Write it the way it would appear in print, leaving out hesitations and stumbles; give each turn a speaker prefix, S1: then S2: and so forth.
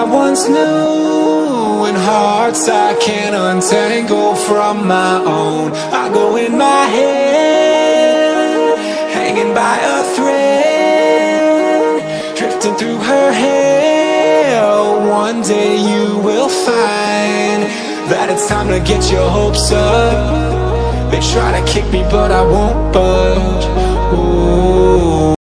S1: once knew, and hearts I can't untangle from my own. I go in my head, hanging by a thread, drifting through her hair. One day you will find that it's time to get your hopes up. They try to kick me but I won't budge. Ooh.